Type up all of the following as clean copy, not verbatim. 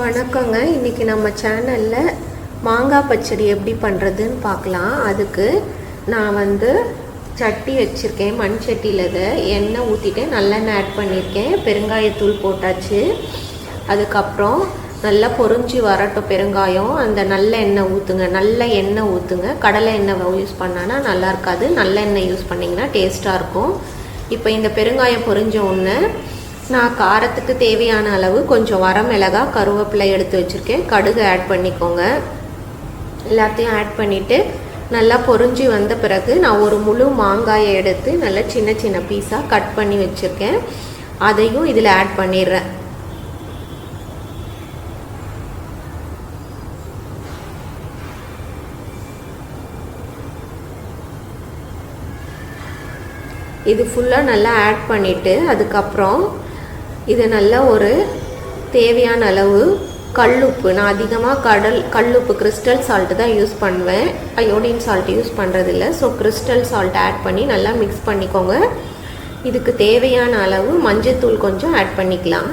வணக்கங்க. இன்றைக்கி நம்ம சேனலில் மாங்காய் பச்சடி எப்படி பண்ணுறதுன்னு பார்க்கலாம். அதுக்கு நான் சட்டி வச்சுருக்கேன். மண் சட்டியில் எண்ணெய் ஊற்றிட்டேன், நல்லெண்ணெய் ஆட் பண்ணியிருக்கேன், பெருங்காயத்தூள் போட்டாச்சு. அதுக்கப்புறம் நல்லா பொரிஞ்சு வரட்டும் பெருங்காயம். அந்த நல்ல எண்ணெய் ஊற்றுங்க, நல்ல எண்ணெய் ஊற்றுங்க. கடலை எண்ணெய் யூஸ் பண்ணான்னா நல்லா இருக்காது, நல்ல எண்ணெய் யூஸ் பண்ணிங்கன்னா டேஸ்ட்டாக இருக்கும். இப்போ இந்த பெருங்காயம் பொரிஞ்ச உடனே நான் காரத்துக்கு தேவையான அளவு கொஞ்சம் வரமிளகா, கருவேப்பிலை எடுத்து வச்சுருக்கேன். கடுகு ஆட் பண்ணிக்கோங்க. எல்லாத்தையும் ஆட் பண்ணிவிட்டு நல்லா பொரிஞ்சு வந்த பிறகு நான் ஒரு முழு மாங்காயை எடுத்து நல்லா சின்ன சின்ன பீஸாக கட் பண்ணி வச்சுருக்கேன். அதையும் இதில் ஆட் பண்ணிடுறேன். இது ஃபுல்லாக நல்லா ஆட் பண்ணிவிட்டு அதுக்கப்புறம் இது நல்லா ஒரு தேவையான அளவு கல்லுப்பு. நான் அதிகமாக கல்லுப்பு கிறிஸ்டல் சால்ட்டு தான் யூஸ் பண்ணுவேன், அயோடின் சால்ட் யூஸ் பண்ணுறதில்ல. ஸோ கிறிஸ்டல் சால்ட் ஆட் பண்ணி நல்லா மிக்ஸ் பண்ணிக்கோங்க. இதுக்கு தேவையான அளவு மஞ்சத்தூள் கொஞ்சம் ஆட் பண்ணிக்கலாம்.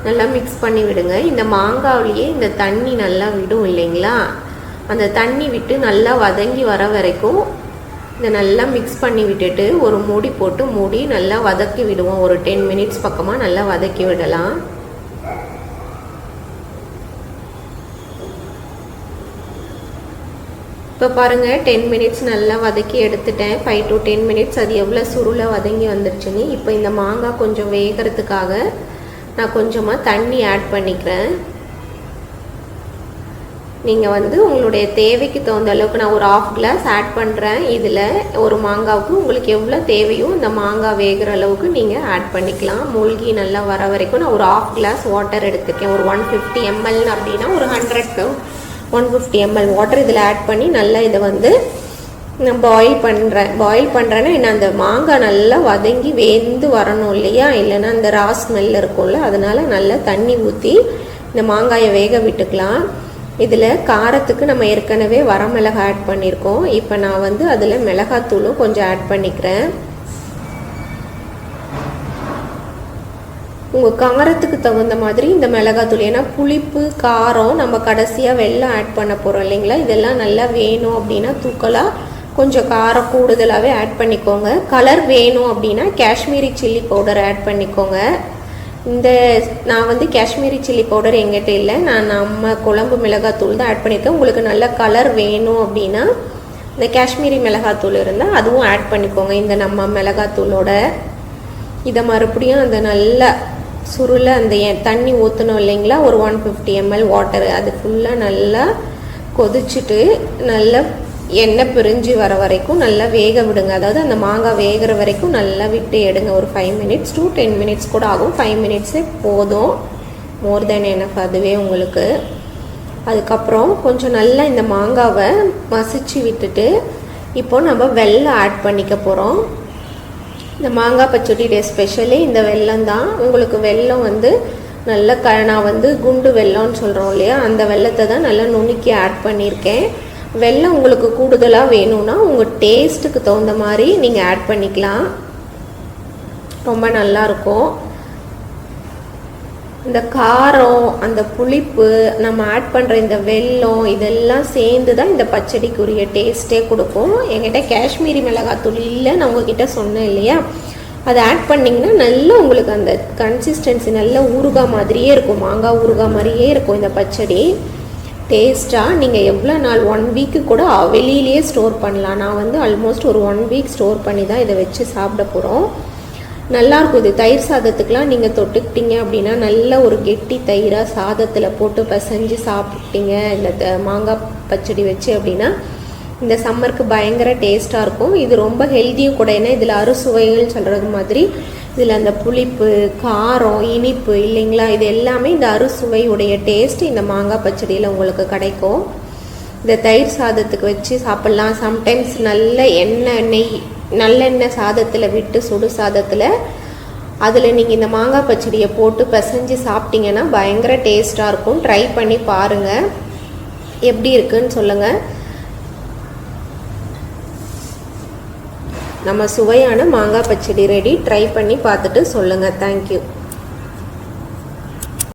நல்லா மிக்ஸ் பண்ணி விடுங்க. இந்த மாங்காவிலேயே இந்த தண்ணி நல்லா விடும் இல்லைங்களா, அந்த தண்ணி விட்டு நல்லா வதங்கி வர வரைக்கும் இதை நல்லா மிக்ஸ் பண்ணி விட்டுட்டு ஒரு மூடி போட்டு மூடி நல்லா வதக்கி விடுவோம். ஒரு 10 மினிட்ஸ் பக்கமாக நல்லா வதக்கி விடலாம். இப்போ பாருங்கள், 10 மினிட்ஸ் நல்லா வதக்கி எடுத்துட்டேன். 5 to 10 மினிட்ஸ் அது எவ்வளோ சுருளை வதங்கி வந்துருச்சுன்னு. இப்போ இந்த மாங்காய் கொஞ்சம் வேகிறதுக்காக நான் கொஞ்சமாக தண்ணி ஆட் பண்ணிக்கிறேன். நீங்கள் உங்களுடைய தேவைக்கு தகுந்த அளவுக்கு நான் ஒரு 1/2 கிளாஸ் ஆட் பண்ணுறேன். இதில் ஒரு மாங்காவுக்கு உங்களுக்கு எவ்வளோ தேவையோ இந்த மாங்காய் வேகிற அளவுக்கு நீங்கள் ஆட் பண்ணிக்கலாம். மூழ்கி நல்லா வர வரைக்கும் நான் ஒரு 1/2 கிளாஸ் வாட்டர் எடுத்துருக்கேன். ஒரு 150 ml அப்படின்னா ஒரு 100 to 150 ml வாட்டர் இதில் ஆட் பண்ணி நல்லா இதை நான் பாயில் பண்ணுறேன்னா என்ன, அந்த மாங்காய் நல்லா வதங்கி வெந்து வரணும் இல்லையா, இல்லைன்னா அந்த ரா ஸ்மெல் இருக்கும்ல, அதனால் நல்லா தண்ணி ஊற்றி இந்த மாங்காயை வேக விட்டுக்கலாம். இதில் காரத்துக்கு நம்ம ஏற்கனவே வரமிளகாய் ஆட் பண்ணியிருக்கோம். இப்போ நான் அதில் மிளகாத்தூளும் கொஞ்சம் ஆட் பண்ணிக்கிறேன். உங்கள் காரத்துக்கு தகுந்த மாதிரி இந்த மிளகாத்தூள், ஏன்னா புளிப்பு காரம் நம்ம கடைசியாக வெல்லம் ஆட் பண்ண போகிறோம் இல்லைங்களா, இதெல்லாம் நல்லா வேணும் அப்படின்னா தூக்கலாக கொஞ்சம் காரம் கூடுதலாகவே ஆட் பண்ணிக்கோங்க. கலர் வேணும் அப்படின்னா காஷ்மீரி சில்லி பவுடர் ஆட் பண்ணிக்கோங்க. நான் காஷ்மீரி சில்லி பவுடர் எங்கிட்ட இல்லை, நான் நம்ம குழம்பு மிளகாத்தூள் தான் ஆட் பண்ணியிருக்கேன். உங்களுக்கு நல்ல கலர் வேணும் அப்படின்னா இந்த காஷ்மீரி மிளகாத்தூள் இருந்தால் அதுவும் ஆட் பண்ணிக்கோங்க. இந்த நம்ம மிளகாத்தூளோட இதை மறுபடியும் அந்த நல்ல சுருளை அந்த தண்ணி ஊற்றணும் இல்லைங்களா, ஒரு 150 ml வாட்டர், அது ஃபுல்லாக நல்லா கொதிச்சுட்டு நல்லா எண்ணெய் பிரிஞ்சு வர வரைக்கும் நல்லா வேக விடுங்க. அதாவது அந்த மாங்காய் வேகிற வரைக்கும் நல்லா விட்டு எடுங்க. ஒரு 5 மினிட்ஸ் to 10 மினிட்ஸ் கூட ஆகும். 5 மினிட்ஸே போதும், மோர் தென் எனஃப் அதுவே உங்களுக்கு. அதுக்கப்புறம் கொஞ்சம் நல்லா இந்த மாங்காவை மசிச்சு விட்டுட்டு இப்போ நம்ம வெல்லம் ஆட் பண்ணிக்க போகிறோம். இந்த மாங்காய் பச்சடி ஸ்பெஷலி இந்த வெல்லம் தான். உங்களுக்கு வெல்லம் நல்ல நான் குண்டு வெல்லம்னு சொல்கிறோம் இல்லையா, அந்த வெல்லத்தை தான் நல்லா நுணுக்கி ஆட் பண்ணியிருக்கேன். வெல்லம் உங்களுக்கு கூடுதலாக வேணும்னா உங்கள் டேஸ்ட்டுக்கு தகுந்த மாதிரி நீங்கள் ஆட் பண்ணிக்கலாம், ரொம்ப நல்லாயிருக்கும். இந்த காரம், அந்த புளிப்பு, நம்ம ஆட் பண்ணுற இந்த வெல்லம் இதெல்லாம் சேர்ந்து தான் இந்த பச்சடிக்குரிய டேஸ்ட்டே கொடுக்கும். என்கிட்ட காஷ்மீரி மிளகாத்தூள் இல்லை, நான் உங்ககிட்ட சொன்னேன் இல்லையா, அதை ஆட் பண்ணிங்கன்னா நல்லா உங்களுக்கு அந்த கன்சிஸ்டன்சி நல்ல ஊறுகாய் மாதிரியே இருக்கும், மாங்காய் ஊறுகாய் மாதிரியே இருக்கும் இந்த பச்சடி. டேஸ்ட்டாக நீங்கள் எவ்வளோ நாள் 1 வீக்கு கூட வெளியிலேயே ஸ்டோர் பண்ணலாம். நான் ஆல்மோஸ்ட் ஒரு 1 வீக் ஸ்டோர் பண்ணி தான் இதை வச்சு சாப்பிட போகிறோம். நல்லாயிருக்கும். இது தயிர் சாதத்துக்கெலாம் நீங்கள் தொட்டுக்கிட்டீங்க அப்படின்னா நல்ல ஒரு கெட்டி தயிராக சாதத்தில் போட்டு பிசைஞ்சு சாப்பிட்டீங்க இந்த மாங்காய் பச்சடி வச்சு அப்படின்னா இந்த சம்மருக்கு பயங்கர டேஸ்ட்டாக இருக்கும். இது ரொம்ப ஹெல்த்தியும் கூட, ஏன்னா இதில் அறுசுவைகள் சொல்கிறது மாதிரி இதில் அந்த புளிப்பு, காரம், இனிப்பு இல்லைங்களா, இது எல்லாமே இந்த அறுசுவையுடைய டேஸ்ட் இந்த மாங்காய் பச்சடியில் உங்களுக்கு கிடைக்கும். இந்த தயிர் சாதத்துக்கு வச்சு சாப்பிட்லாம். சம்டைம்ஸ் நல்ல நல்லெண்ணெய் சாதத்தில் விட்டு சுடு சாதத்தில் அதில் நீங்கள் இந்த மாங்காய் பச்சடியை போட்டு பிசைஞ்சு சாப்பிட்டீங்கன்னா பயங்கர டேஸ்ட்டாக இருக்கும். ட்ரை பண்ணி பாருங்கள், எப்படி இருக்குன்னு சொல்லுங்கள். நம்ம சுவையான மாங்காய் பச்சடி ரெடி. ட்ரை பண்ணி பார்த்துட்டு சொல்லுங்கள். தேங்க்யூ.